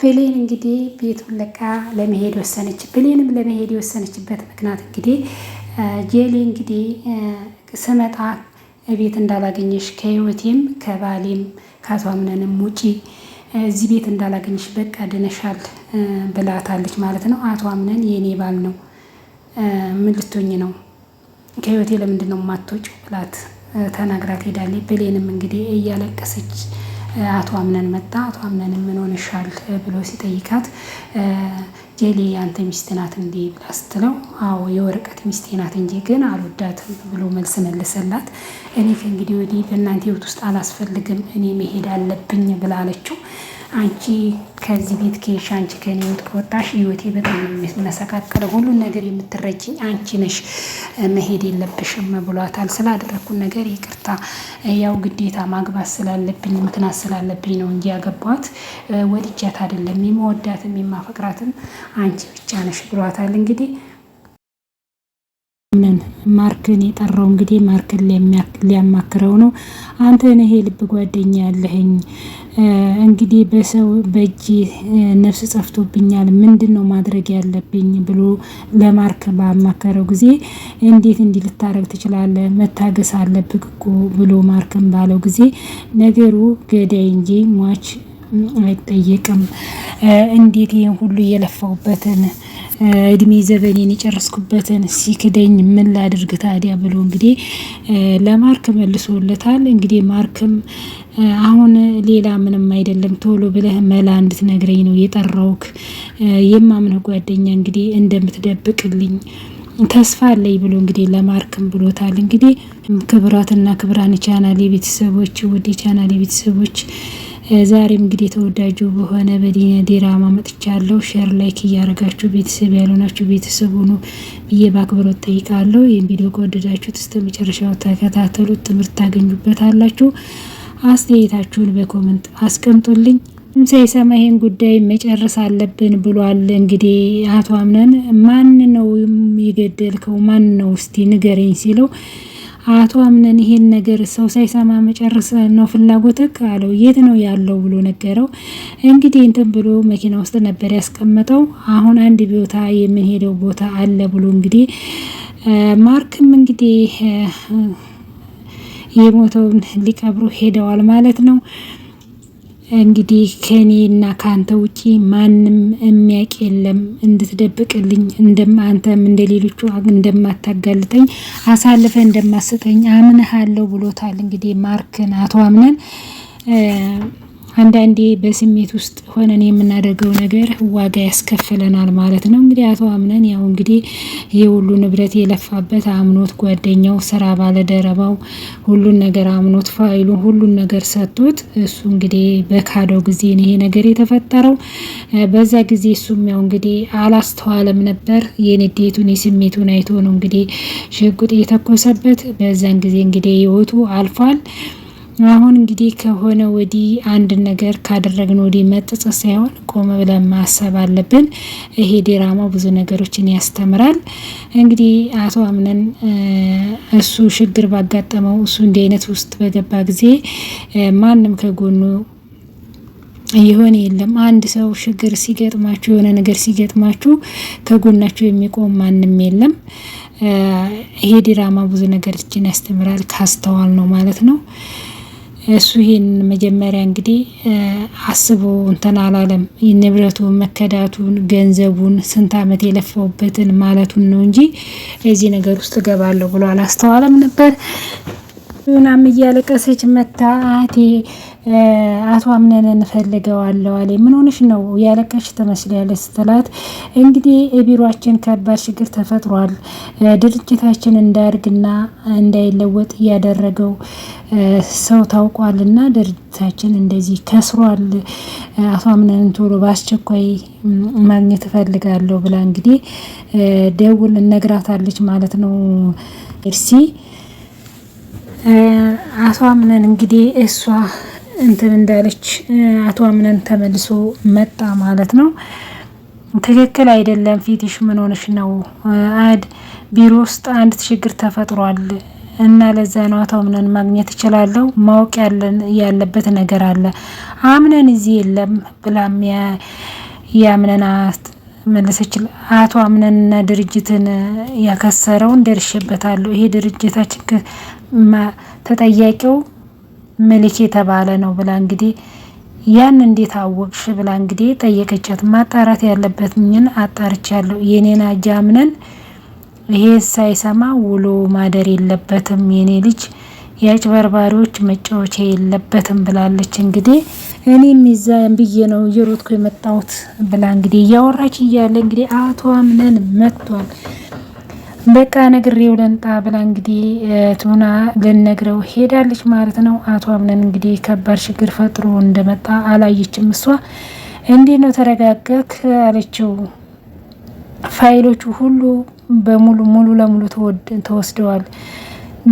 ብሌን እንግዲህ ቤቱን ለቃ ለመሄድ ወሰነች። ብሌንም ለመሄድ የወሰነችበት ምክንያት እንግዲህ ጄሊ እንግዲህ ስመጣ ቤት እንዳላገኘሽ ከህይወቴም ከባሌም ከአቶ አምነንም ውጪ እዚህ ቤት እንዳላገኘሽ በቃ ድነሻል ብላታለች ማለት ነው። አቶ አምነን የኔ ባል ነው፣ ምን ልትሆኝ ነው? ከህይወቴ ለምንድን ነው የማትወጪው? ብላት ተናግራት ሄዳለች። ብሌንም እንግዲህ እያለቀሰች አቶ አምነን መጣ። አቶ አምነን ምን ሆነሻል ብሎ ሲጠይቃት ጄሊ ያንተ ሚስት ናት እንዴ ብላ ስትለው አዎ የወረቀት ሚስቴ ናት እንጂ ግን አልወዳትም ብሎ መልስ መለሰላት። እኔ ከእንግዲህ ወዲህ በእናንተ ህይወት ውስጥ አላስፈልግም፣ እኔ መሄድ አለብኝ ብላ አለችው። አንቺ ከዚህ ቤት ከሄድሽ፣ አንቺ ከኔ ህይወት ከወጣሽ ህይወቴ በጣም የሚመሰቃቀለው፣ ሁሉን ነገር የምትረጂኝ አንቺ ነሽ፣ መሄድ የለብሽም ብሏታል። ስላደረግኩን ነገር ይቅርታ፣ ያው ግዴታ ማግባት ስላለብኝ ምክንያት ስላለብኝ ነው እንጂ ያገባኋት ወድጃት አይደለም፣ የመወዳትም የማፈቅራትም አንቺ ብቻ ነሽ ብሏታል። እንግዲህ ማርክን የጠራው እንግዲህ ማርክን ሊያማክረው ነው። አንተ ነህ የልብ ጓደኛ ያለህኝ፣ እንግዲህ በሰው በእጅ ነፍስ ጠፍቶብኛል፣ ምንድን ነው ማድረግ ያለብኝ ብሎ ለማርክ ባማከረው ጊዜ እንዴት እንዲህ ልታረግ ትችላለህ? መታገስ አለብህ እኮ ብሎ ማርክን ባለው ጊዜ ነገሩ ገዳይ እንጂ ሟች አይጠየቅም። እንዴት ይህን ሁሉ የለፋውበትን እድሜ ዘበኔን የጨረስኩበትን ሲክደኝ ምን ላድርግ ታዲያ ብሎ እንግዲህ ለማርክ መልሶለታል። እንግዲህ ማርክም አሁን ሌላ ምንም አይደለም፣ ቶሎ ብለህ መላ እንድትነግረኝ ነው የጠራውክ፣ የማምነህ ጓደኛ እንግዲህ እንደምትደብቅልኝ ተስፋ አለኝ ብሎ እንግዲህ ለማርክም ብሎታል። እንግዲህ ክብራትና ክብራን ቻናል የቤተሰቦች ውድ ቻናል የቤተሰቦች ዛሬም እንግዲህ ተወዳጁ በሆነ በዲና ዲራማ መጥቻለሁ። ሼር ላይክ እያደረጋችሁ ቤተሰብ ያልሆናችሁ ቤተሰብ ሆኖ ብዬ በአክብሮት ጠይቃለሁ። ይህን ቪዲዮ ከወደዳችሁት እስከ መጨረሻው ተከታተሉት፣ ትምህርት ታገኙበታላችሁ። አስተያየታችሁን በኮመንት አስቀምጡልኝ። ሳይሰማ ይሄን ጉዳይ መጨረስ አለብን ብሏል። እንግዲህ አቶ አምነን ማን ነው የገደልከው? ማን ነው እስቲ ንገረኝ ሲለው አቶ አምነን ይሄን ነገር ሰው ሳይሰማ መጨረስ ነው ፍላጎትክ አለው። የት ነው ያለው ብሎ ነገረው። እንግዲህ እንትን ብሎ መኪና ውስጥ ነበር ያስቀመጠው። አሁን አንድ ቦታ የምንሄደው ቦታ አለ ብሎ እንግዲህ ማርክም እንግዲህ የሞተውን ሊቀብሩ ሄደዋል ማለት ነው። እንግዲህ ከኔ እና ካንተ ውጪ ማንም የሚያውቅ የለም፣ እንድትደብቅልኝ አንተም እንደሌሎቹ እንደማታጋልጠኝ አሳልፈ እንደማሰጠኝ አምነሃለሁ ብሎታል። እንግዲህ ማርክን አቶ አምነን አንዳንዴ በስሜት ውስጥ ሆነን የምናደርገው ነገር ዋጋ ያስከፍለናል ማለት ነው። እንግዲህ አቶ አምነን ያው እንግዲህ የሁሉ ንብረት የለፋበት አምኖት ጓደኛው ስራ ባለደረባው ሁሉን ነገር አምኖት ፋይሉ ሁሉን ነገር ሰጥቶት እሱ እንግዲህ በካደው ጊዜ ነው ይሄ ነገር የተፈጠረው። በዛ ጊዜ እሱም ያው እንግዲህ አላስተዋለም ነበር። የንዴቱን የስሜቱን አይቶ ነው እንግዲህ ሽጉጥ የተኮሰበት። በዛን ጊዜ እንግዲህ ህይወቱ አልፏል። አሁን እንግዲህ ከሆነ ወዲህ አንድ ነገር ካደረግን ወዲህ መጥጸት ሳይሆን ቆመ ብለን ማሰብ አለብን። ይሄ ድራማው ብዙ ነገሮችን ያስተምራል። እንግዲህ አቶ አምነን እሱ ችግር ባጋጠመው እሱ እንዲህ አይነት ውስጥ በገባ ጊዜ ማንም ከጎኑ የሆነ የለም። አንድ ሰው ችግር ሲገጥማችሁ የሆነ ነገር ሲገጥማችሁ ከጎናችሁ የሚቆም ማንም የለም። ይሄ ድራማ ብዙ ነገሮችን ያስተምራል ካስተዋል ነው ማለት ነው። እሱ ይሄን መጀመሪያ እንግዲህ አስቦ እንትን አላለም። ንብረቱን፣ መከዳቱን፣ ገንዘቡን ስንት አመት የለፋውበትን ማለቱን ነው እንጂ እዚህ ነገር ውስጥ ገባለሁ ብሎ አላስተዋለም ነበር። ዩናም እያለቀሰች መታ አቶ አምነን ፈልገዋለሁ አለ። ምን ሆነሽ ነው ያለቀሽ ትመስላለች ስትላት እንግዲህ ቢሮአችን ከባድ ችግር ተፈጥሯል፣ ድርጅታችን እንዳያድግና እንዳይለወጥ እያደረገው ሰው ታውቋልና ድርጅታችን እንደዚህ ከስሯል፣ አቶ አምነን ቶሎ በአስቸኳይ ማግኘት እፈልጋለሁ ብላ እንግዲህ ደውል ነግራታለች ማለት ነው። እርሲ አቶ አምነን እንግዲህ እሷ እንትን እንዳለች አቶ አምነን ተመልሶ መጣ ማለት ነው። ትክክል አይደለም ፊትሽ ምን ሆነሽ ነው? ቢሮ ውስጥ አንድ ችግር ተፈጥሯል እና ለዛ ነው አቶ አምነን ማግኘት እችላለሁ። ማወቅ ያለበት ነገር አለ። አምነን እዚህ የለም ብላም ያምነና መለሰች። አቶ አምነንና ድርጅትን ያከሰረውን ደርሼበታለሁ። ይሄ ድርጅታችን ተጠያቂው መልክ የተባለ ነው ብላ እንግዲህ ያን እንዴት አወቅሽ ብላ እንግዲህ ጠየቀቻት። ማጣራት ያለበትኝን አጣርቻለሁ። የኔና አምነን ይሄ ሳይሰማ ውሎ ማደር የለበትም። የኔ ልጅ የአጭበርባሪዎች መጫወቻ የለበትም ብላለች። እንግዲህ እኔም ይዛን ብዬ ነው እየሮጥኩ የመጣሁት ብላ እንግዲህ እያወራች እያለ እንግዲህ አቶ አምነን መጥቷል። በቃ ነግሬው ለንጣ ብላ እንግዲህ ቱና ልነግረው ሄዳለች ማለት ነው። አቶ አምነን እንግዲህ ከባድ ችግር ፈጥሮ እንደመጣ አላየችም። እሷ እንዴት ነው ተረጋጋክ አለችው። ፋይሎቹ ሁሉ ሙሉ ለሙሉ ተወስደዋል።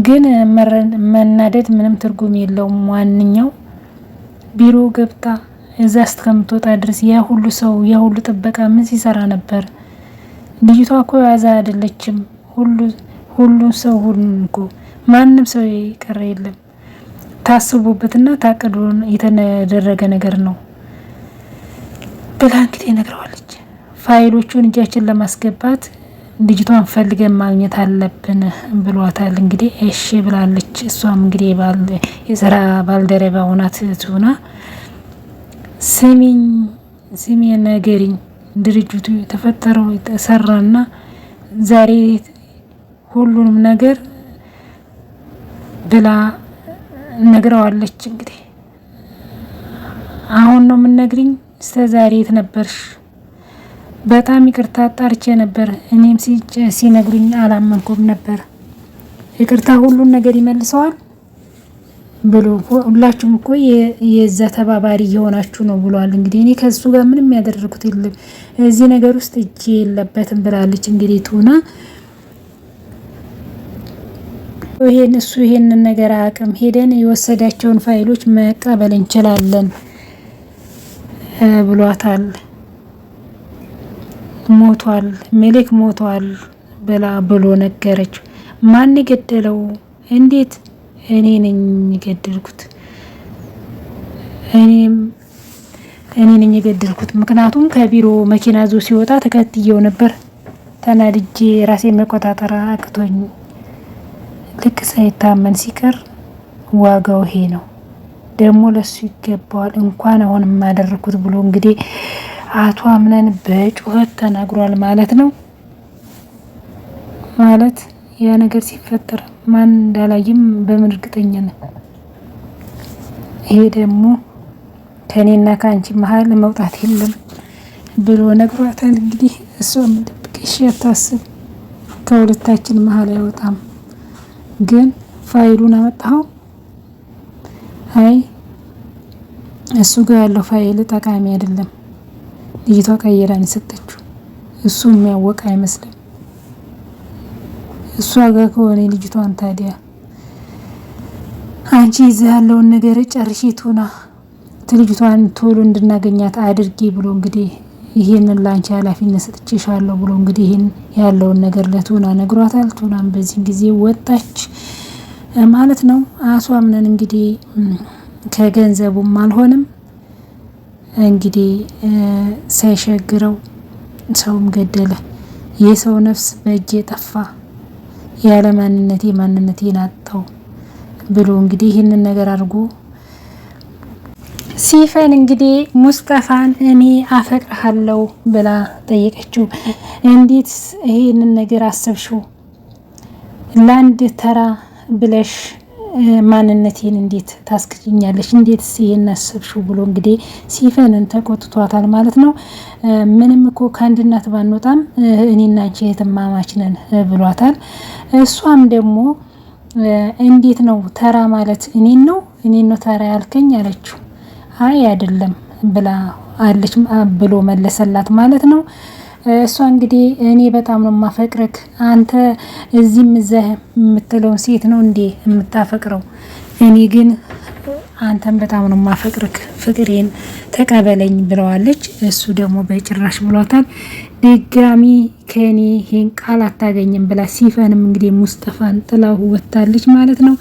ግን መናደድ ምንም ትርጉም የለውም። ዋንኛው ቢሮ ገብታ እዛ እስከምትወጣ ድረስ ያ ሁሉ ሰው ያ ሁሉ ጥበቃ ምን ሲሰራ ነበር? ልጅቷ እኮ ያዛ አይደለችም። ሁሉ ሰው እኮ ማንም ሰው የቀረ የለም። ታስቦበትና ታቅዶ የተደረገ ነገር ነው ብላ እንግዲህ ነግረዋለች። ፋይሎቹን እጃችን ለማስገባት ልጅቷን ፈልገን ማግኘት አለብን ብሏታል። እንግዲህ እሺ ብላለች። እሷም እንግዲህ የስራ ባልደረባ ሆናት ቱና ስሚ ነገሪኝ ድርጅቱ የተፈጠረው የተሰራና ዛሬ ሁሉንም ነገር ብላ ነግረዋለች። እንግዲህ አሁን ነው የምነግሪኝ? እስከ ዛሬ የት ነበርሽ? በጣም ይቅርታ አጣርቼ ነበር። እኔም ሲነግሩኝ አላመንኩም ነበር። ይቅርታ ሁሉን ነገር ይመልሰዋል ብሎ ሁላችሁም እኮ የዛ ተባባሪ የሆናችሁ ነው ብሏል። እንግዲህ እኔ ከሱ ጋር ምንም ያደረኩት የለም፣ እዚህ ነገር ውስጥ እጄ የለበትም ብላለች። እንግዲህ ቱና ይሄንን ነገር አቅም ሄደን የወሰዳቸውን ፋይሎች መቀበል እንችላለን ብሏታል። ሞቷል፣ መልክ ሞቷል ብሎ ነገረች። ማን የገደለው? እንዴት? እኔ ነኝ የገደልኩት። እኔ ነኝ የገደልኩት። ምክንያቱም ከቢሮ መኪና ዞ ሲወጣ ተከትየው ነበር። ተናድጄ ራሴን መቆጣጠር አቅቶኝ ልክ ሳይታመን ሲቀር ዋጋው ይሄ ነው። ደግሞ ለሱ ይገባዋል። እንኳን አሁን የማደረኩት ብሎ እንግዲህ አቶ አምነን በጩኸት ተናግሯል ማለት ነው። ማለት ያ ነገር ሲፈጠር ማን እንዳላየም በምን እርግጠኛ ነኝ። ይሄ ደግሞ ከኔና ከአንቺ መሀል መውጣት የለም ብሎ ነግሯታል። እንግዲህ እሷም ደብቀሽ አታስብ፣ ከሁለታችን መሀል አይወጣም። ግን ፋይሉን አመጣው? አይ እሱ ጋር ያለው ፋይል ጠቃሚ አይደለም። ልጅቷ ቀይራን የሰጠችው እሱ የሚያወቅ አይመስልም። እሷ ጋር ከሆነ ልጅቷን ታዲያ አንቺ እዚህ ያለውን ነገር ጨርሺ ቱና ልጅቷን ቶሎ እንድናገኛት አድርጊ ብሎ እንግዲህ ይሄንን ላንቺ ኃላፊነት ሰጥቼሻለሁ ብሎ እንግዲህ ይሄን ያለውን ነገር ለቱና ነግሯታል። ቱናም በዚህ ጊዜ ወጣች ማለት ነው። አቶ አምነን እንግዲህ ከገንዘቡም አልሆነም እንግዲህ ሳይሸግረው ሰውም ገደለ። የሰው ነፍስ በእጄ ጠፋ፣ ያለ ማንነቴን አጣው ብሎ እንግዲህ ይህንን ነገር አድርጎ ሲፈን እንግዲህ ሙስጠፋን እኔ አፈቅርሃለሁ ብላ ጠየቀችው። እንዴት ይሄንን ነገር አሰብሽው? ለአንድ ተራ ብለሽ ማንነቴን እንዴት ታስክጅኛለሽ? እንዴት ይሄን አሰብሽው ብሎ እንግዲህ ሲፈንን ተቆጥቷታል ማለት ነው። ምንም እኮ ከአንድ እናት ባንወጣም እኔና አንቺ እህትማማች ነን ብሏታል። እሷም ደግሞ እንዴት ነው ተራ ማለት እኔን ነው ተራ ያልከኝ አለችው። አይ አይደለም ብላ አለች ብሎ መለሰላት ማለት ነው። እሷ እንግዲህ እኔ በጣም ነው ማፈቅርክ፣ አንተ እዚህም እዚህ የምትለውን ሴት ነው እንዴ የምታፈቅረው? እኔ ግን አንተን በጣም ነው ማፈቅርክ፣ ፍቅሬን ተቀበለኝ ብለዋለች። እሱ ደግሞ በጭራሽ ብሏታል። ድጋሚ ከኔ ይሄን ቃል አታገኝም ብላ ሲፈንም እንግዲህ ሙስጠፋን ጥላው ወጣለች ማለት ነው።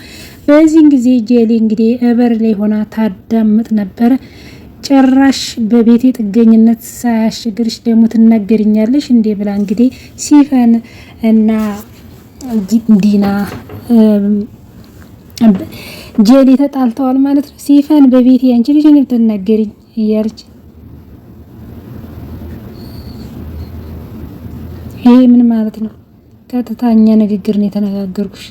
በዚህን ጊዜ ጄሊ እንግዲህ እበር ላይ ሆና ታዳምጥ ነበረ። ጭራሽ በቤቴ ጥገኝነት ሳያስቸግርሽ ደግሞ ትናገርኛለሽ እንዴ ብላ እንግዲህ ሲፈን እና ዲና ጄሊ ተጣልተዋል ማለት ነው። ሲፈን በቤቴ አንቺ ልጅ ነው ትናገሪኝ እያለች ይሄ ምን ማለት ነው? ቀጥታኛ ንግግር ነው የተነጋገርኩሽ።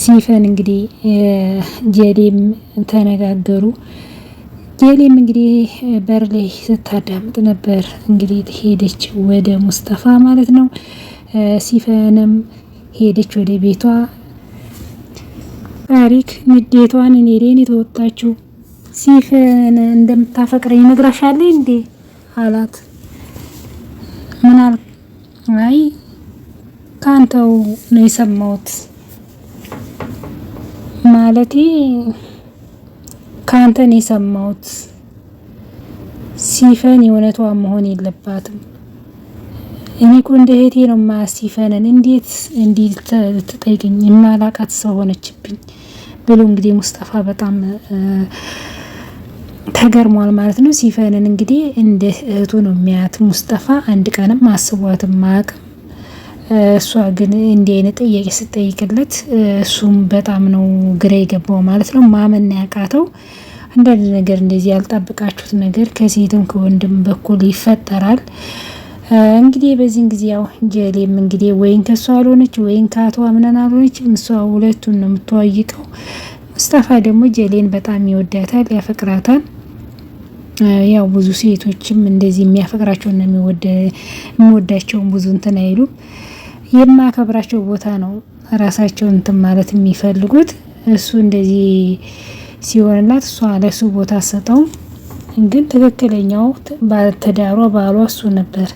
ሲፈን እንግዲህ ጄሊም ተነጋገሩ። ጄሊም እንግዲህ በር ላይ ስታዳምጥ ነበር እንግዲህ ሄደች ወደ ሙስጠፋ ማለት ነው። ሲፈንም ሄደች ወደ ቤቷ። ታሪክ ንዴቷን እኔ ላይ የተወጣችው ሲፈን እንደምታፈቅረኝ ነግራሻለሁ እንዴ አላት። ምን አል አይ ካንተው ነው የሰማሁት ማለቴ ካንተ ነው የሰማሁት። ሲፈን የእውነቷ መሆን የለባትም። እኔ እኮ እንደ እህቴ ነው ማሲፈንን እንዴት ትጠይቅኝ የማላቃት ሰው ሆነችብኝ ብሎ እንግዲህ ሙስጠፋ በጣም ተገርሟል ማለት ነው። ሲፈንን እንግዲህ እንደ እህቱ ነው የሚያት ሙስጠፋ አንድ ቀንም አስቧትም ማቅም። እሷ ግን እንዲህ አይነት ጥያቄ ስጠይቅለት እሱም በጣም ነው ግራ የገባው ማለት ነው። ማመን ያቃተው አንዳንድ ነገር እንደዚህ ያልጠብቃችሁት ነገር ከሴትም ከወንድም በኩል ይፈጠራል። እንግዲህ በዚህን ጊዜ ያው ጄሊም እንግዲህ ወይን ከሷ አልሆነች ወይን ከአቶ አምነን አልሆነች፣ እሷ ሁለቱን ነው የምትዋይቀው። ሙስጠፋ ደግሞ ጄሊን በጣም ይወዳታል፣ ያፈቅራታል። ያው ብዙ ሴቶችም እንደዚህ የሚያፈቅራቸውና የሚወዳቸውን ብዙ እንትን አይሉም። የማከብራቸው ቦታ ነው ራሳቸው እንትን ማለት የሚፈልጉት። እሱ እንደዚህ ሲሆንላት እሷ ለሱ ቦታ ሰጠው። ግን ትክክለኛው ባለትዳሯ ባሏ እሱ ነበር።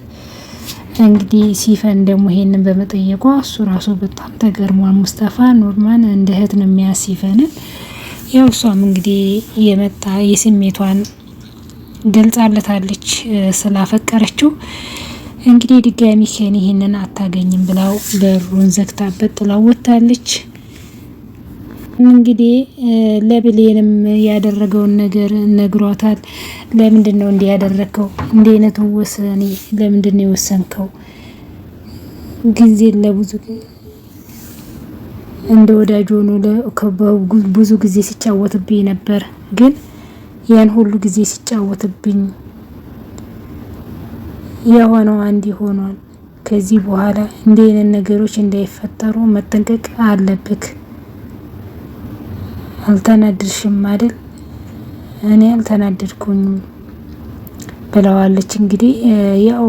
እንግዲህ ሲፈን ደግሞ ይሄንን በመጠየቋ እሱ ራሱ በጣም ተገርሟል። ሙስጠፋ ኖርማን እንደ እህት ነው የሚያሲፈንን። ያው እሷም እንግዲህ የመጣ የስሜቷን ገልጻለታለች ስላፈቀረችው። እንግዲህ ድጋሚ ከኔ ይሄንን አታገኝም ብላው በሩን ዘግታበት ጥላው ወጣለች። እንግዲህ ለብሌንም ያደረገውን ነገር ነግሯታል። ለምንድን ነው እንዲህ ያደረከው? እንዲህ አይነት ወሰኔ ለምንድን ነው የወሰንከው? ጊዜ ለብዙ እንደ ወዳጅ ሆኖ ብዙ ጊዜ ሲጫወትብኝ ነበር። ግን ያን ሁሉ ጊዜ ሲጫወትብኝ የሆነው አንድ ሆኗል። ከዚህ በኋላ እንዲህ አይነት ነገሮች እንዳይፈጠሩ መጠንቀቅ አለብክ። አልተናደድሽም አይደል? እኔ አልተናደድኩኝም ብለዋለች። እንግዲህ ያው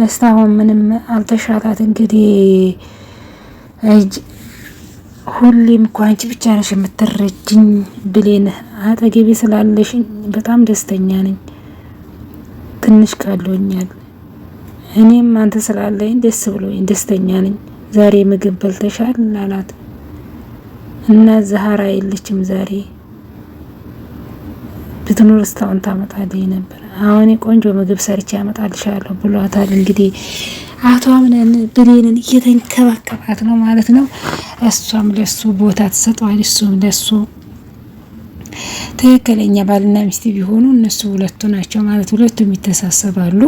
እስካሁን ምንም አልተሻላት። እንግዲህ ሁሌም እኮ አንቺ ብቻ ነሽ የምትረጅኝ ብሌን፣ አጠገቤ ስላለሽኝ በጣም ደስተኛ ነኝ። ትንሽ ቀሎኛል። እኔም አንተ ስላለኝ ደስ ብሎኝ ደስተኛ ነኝ። ዛሬ ምግብ በልተሻል አላት። እና ዛህራ የለችም ዛሬ፣ ብትኖር እስካሁን ታመጣልኝ ነበር። አሁን ቆንጆ ምግብ ሰርቼ አመጣልሻለሁ ብሏታል። እንግዲህ አቶ አምነን ብሌንን እየተንከባከባት ነው ማለት ነው። እሷም ለሱ ቦታ ትሰጠዋል፣ እሱም ለሱ። ትክክለኛ ባልና ሚስት ቢሆኑ እነሱ ሁለቱ ናቸው ማለት ሁለቱም ይተሳሰባሉ።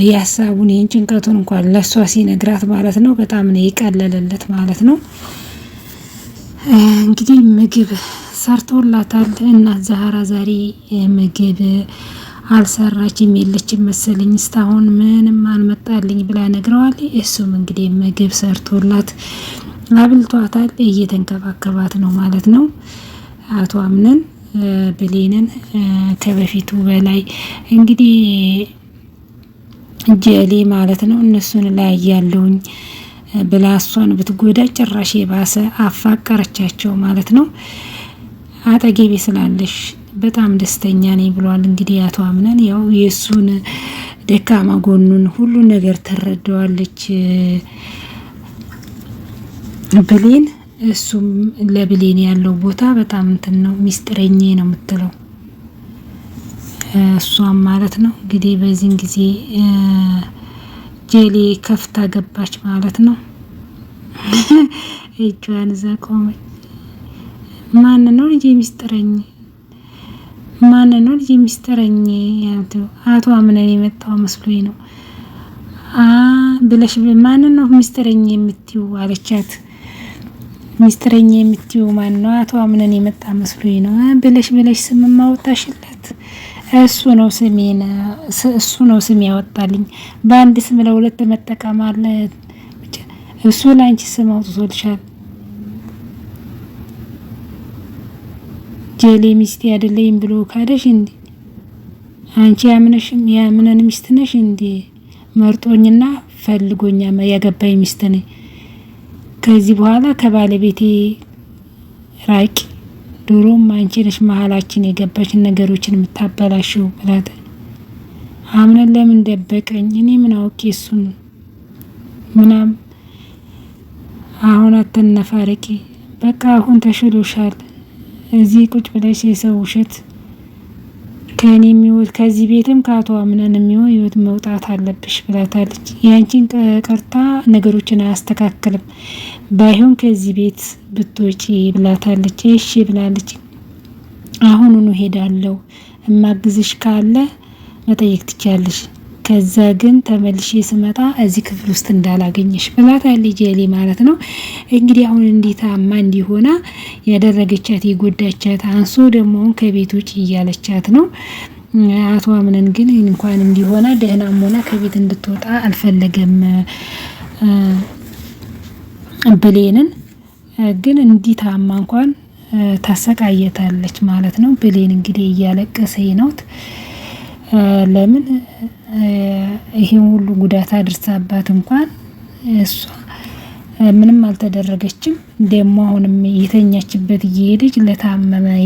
ያሳቡን ይህን ጭንቀቱን እንኳን ለሷ ሲነግራት ማለት ነው በጣም ነው ይቀለለለት ማለት ነው። እንግዲህ ምግብ ሰርቶላታል እና ዛህራ ዛሬ ምግብ አልሰራችም የለችም መሰለኝ እስካሁን ምንም አልመጣልኝ ብላ ነግረዋል። እሱም እንግዲህ ምግብ ሰርቶላት አብልቷታል፣ እየተንከባከባት ነው ማለት ነው። አቶ አምነን ብሌንን ከበፊቱ በላይ እንግዲህ ጄሊ ማለት ነው እነሱን ላይ ያለውኝ ብላ እሷን ብትጎዳ ጭራሽ የባሰ አፋቀረቻቸው ማለት ነው። አጠገቤ ስላለሽ በጣም ደስተኛ ነኝ ብሏል። እንግዲህ አቶ አምነን ያው የሱን ደካማ ጎኑን ሁሉ ነገር ተረዳዋለች ብሌን። እሱም ለብሌን ያለው ቦታ በጣም እንትን ነው፣ ሚስጥረኛ ነው የምትለው። እሷም ማለት ነው እንግዲህ በዚህን ጊዜ ጄሌ ከፍታ ገባች ማለት ነው። እጇን እዛ ቆመች። ማን ነው ልጅ ሚስጥረኝ? ማን ነው ልጅ ሚስጥረኝ? አቶ አምነን የመጣው መስሎኝ ነው ብለሽ ማን ነው ሚስጥረኝ የምትይው አለቻት። ሚስጥረኝ የምትይው ማን ነው? አቶ አምነን የመጣ መስሎኝ ነው ብለሽ ስም ማውጣሽለት እሱ ነው ስም ያወጣልኝ። በአንድ ስም ለሁለት መጠቀም አለ። እሱ ላንቺ ስም አውጥቶልሻል። ጄሌ ሚስቴ አይደለኝም ብሎ ካደሽ እንዴ? አንቺ ያምነን ሚስት ነሽ እንዴ? መርጦኝና ፈልጎኛ ያገባኝ ሚስት ነኝ። ከዚህ በኋላ ከባለቤቴ ራቂ። ድሮም አንቺ ነሽ መሀላችን የገባችን ነገሮችን የምታበላሽው ብላት። አምነን ለምን ደበቀኝ? እኔ ምን አውቄ እሱን ምናም። አሁን አትነፋረቂ። በቃ አሁን ተሽሎሻል። እዚህ ቁጭ ብለሽ የሰው ውሸት ከኔ የሚወት ከዚህ ቤትም ከአቶ አምነን የሚወት መውጣት አለብሽ ብላታለች። ያንቺን ቀርታ ነገሮችን አያስተካክልም። ባይሆን ከዚህ ቤት ብትወጪ ብላታለች። እሺ ብላለች። አሁኑኑ ሄዳለሁ። እማግዝሽ ካለ መጠየቅ ትቻለሽ። ከዛ ግን ተመልሼ ስመጣ እዚህ ክፍል ውስጥ እንዳላገኘሽ ብላታለች ጄሌ ማለት ነው። እንግዲህ አሁን እንዲታማ እንዲሆና ያደረገቻት የጎዳቻት አንሶ ደግሞ ከቤት ውጭ እያለቻት ነው። አቶ አምነን ግን እንኳን እንዲሆና ደህናም ሆና ከቤት እንድትወጣ አልፈለገም ብሌንን። ግን እንዲታማ እንኳን ታሰቃየታለች ማለት ነው። ብሌን እንግዲህ እያለቀሰኝ ነው። ለምን ይሄን ሁሉ ጉዳት አድርሳባት እንኳን እሷ ምንም አልተደረገችም። ደግሞ አሁንም የተኛችበት እየሄደች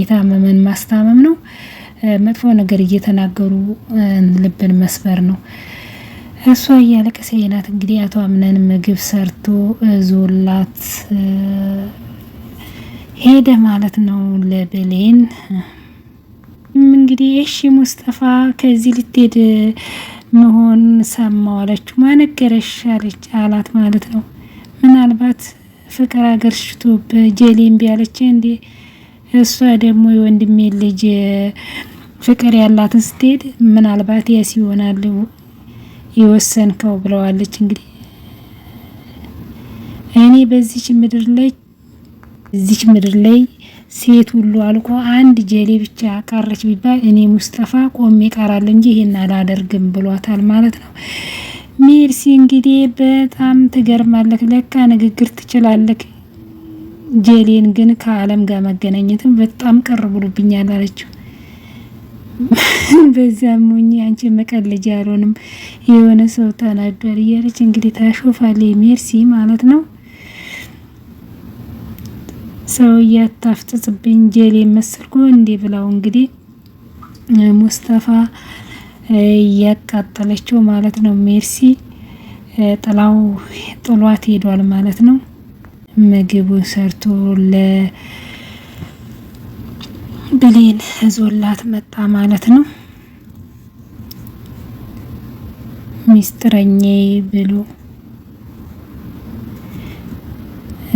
የታመመን ማስታመም ነው። መጥፎ ነገር እየተናገሩ ልብን መስበር ነው። እሷ እያለቀሰች ናት። እንግዲህ አቶ አምነን ምግብ ሰርቶ ዞላት ሄደ ማለት ነው ለብሌን። እንግዲህ እሺ ሙስጠፋ ከዚህ ልትሄድ መሆን ሰማው አለችው። ማነገረሽ አለች አላት ማለት ነው። ምናልባት ፍቅር ሀገር ሽቶ በጄሌም ቢያለች እንዴ? እሷ ደግሞ የወንድሜ ልጅ ፍቅር ያላትን ስትሄድ ምናልባት ያስ ይሆናል የወሰንከው ብለዋለች። እንግዲህ እኔ በዚች ምድር ላይ ሴት ሁሉ አልቆ አንድ ጄሌ ብቻ ቀረች ቢባል እኔ ሙስጠፋ ቆሜ እቀራለሁ እንጂ ይሄን አላደርግም ብሏታል ማለት ነው። ሜርሲ እንግዲህ በጣም ትገርማለህ፣ ለካ ንግግር ትችላለህ። ጄሌን ግን ከአለም ጋር መገናኘትም በጣም ቅር ብሎብኛል አለችው። በዛም ሞኝ አንቺ መቀለጃ ያልሆንም የሆነ ሰው ተናዷል እያለች እንግዲህ ታሾፋለች ሜርሲ ማለት ነው። ሰው እያታፍጥጽብኝ ጄሌ መሰልኩ እንዴ ብላው እንግዲህ ሙስጠፋ እያቃጠለችው ማለት ነው። ሜርሲ ጥሏት ሄዷል ማለት ነው። ምግቡን ሰርቶ ለብሌን ዞላት መጣ ማለት ነው። ሚስጥረኛ ብሎ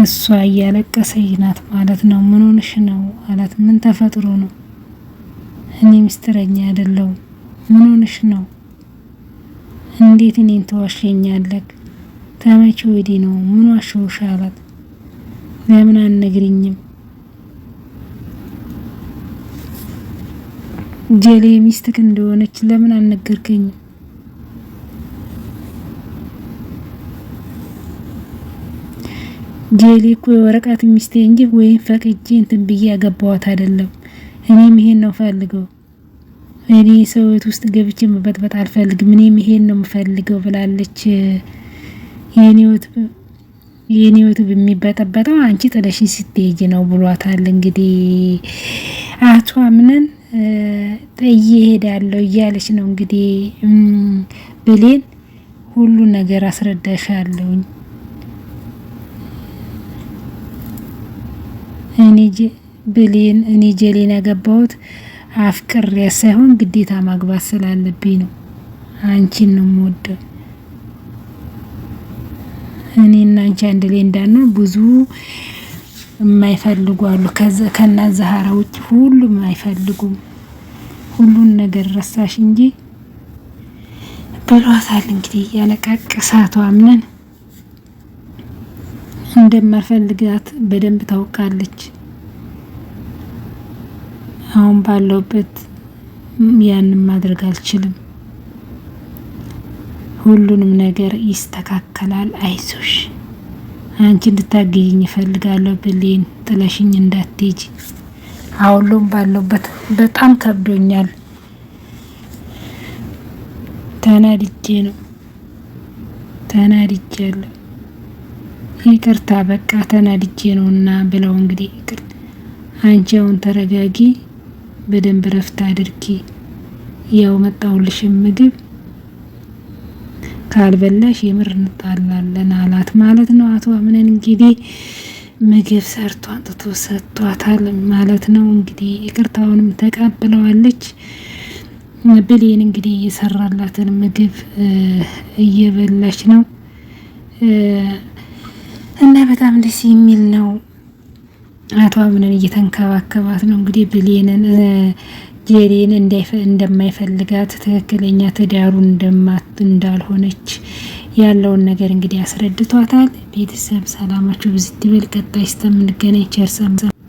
እሷ እያለቀሰች ናት ማለት ነው። ምን ሆነሽ ነው አላት። ምን ተፈጥሮ ነው? እኔ ሚስጥረኛ አይደለሁም። ምን ሆነሽ ነው? እንዴት እኔን ተዋሸኛለህ? ተመቼ ወዲህ ነው? ምን ዋሸሁሽ አላት። ለምን አልነግሪኝም? ጄሌ ሚስትክ እንደሆነች ለምን አልነገርከኝም? ጄሌ እኮ የወረቀት ሚስቴ እንጂ ወይም ፈቅጄ እንትን ብዬ ያገባዋት አይደለም። እኔም ይሄን ነው ፈልገው። እኔ ሰውት ውስጥ ገብቼ መበጥበጥ አልፈልግም። እኔም ይሄን ነው የምፈልገው ብላለች። የኔውት የሚበጠበጠው አንቺ ጥለሽኝ ስትሄጂ ነው ብሏታል። እንግዲህ አቶ አምነን ጥዬ ሄዳለሁ እያለች ነው እንግዲህ ብሌን ሁሉ ነገር አስረዳሻለሁ። እኔ ጄሌን ያገባሁት አፍቅሬ ሳይሆን ግዴታ ማግባት ስላለብኝ ነው። አንቺን ነው የምወደው። እኔና አንቺ አንድ ላይ እንዳልነው ብዙ የማይፈልጉ አሉ። ከእናት ዛህራ ውጭ ሁሉም አይፈልጉም። ሁሉን ነገር ረሳሽ እንጂ ብሏታል። እንግዲህ ያለቃቀሳቷ አምነን እንደማልፈልጋት በደንብ ታውቃለች። አሁን ባለውበት ያንን ማድረግ አልችልም። ሁሉንም ነገር ይስተካከላል፣ አይዞሽ፣ አንቺ እንድታገኝ እፈልጋለሁ ብሌን፣ ጥለሽኝ እንዳትሄጂ። አሁንም ባለውበት በጣም ከብዶኛል። ተናድጄያለሁ። ይቅርታ በቃ ተናድጄ ነውና ብለው እንግዲህ አንቺ አሁን ተረጋጊ፣ በደንብ ረፍት አድርጊ፣ ያው መጣሁልሽ ምግብ ካልበላሽ የምር እንጣላለን አላት ማለት ነው። አቶ አምነን እንግዲህ ምግብ ሰርቶ አንጥቶ ሰጥቷታል ማለት ነው። እንግዲህ ይቅርታውንም ተቀብለዋለች። ብሌን እንግዲህ የሰራላትን ምግብ እየበላች ነው እና በጣም ደስ የሚል ነው። አቶ አምነን እየተንከባከባት ነው። እንግዲህ ብሌንን ጄሪን እንደማይፈልጋት ትክክለኛ ትዳሩ እንዳልሆነች ያለውን ነገር እንግዲህ አስረድቷታል። ቤተሰብ ሰላማችሁ ብዝት ይበል። ቀጣይ እስከምንገናኝ ቸር ሰንብቱ።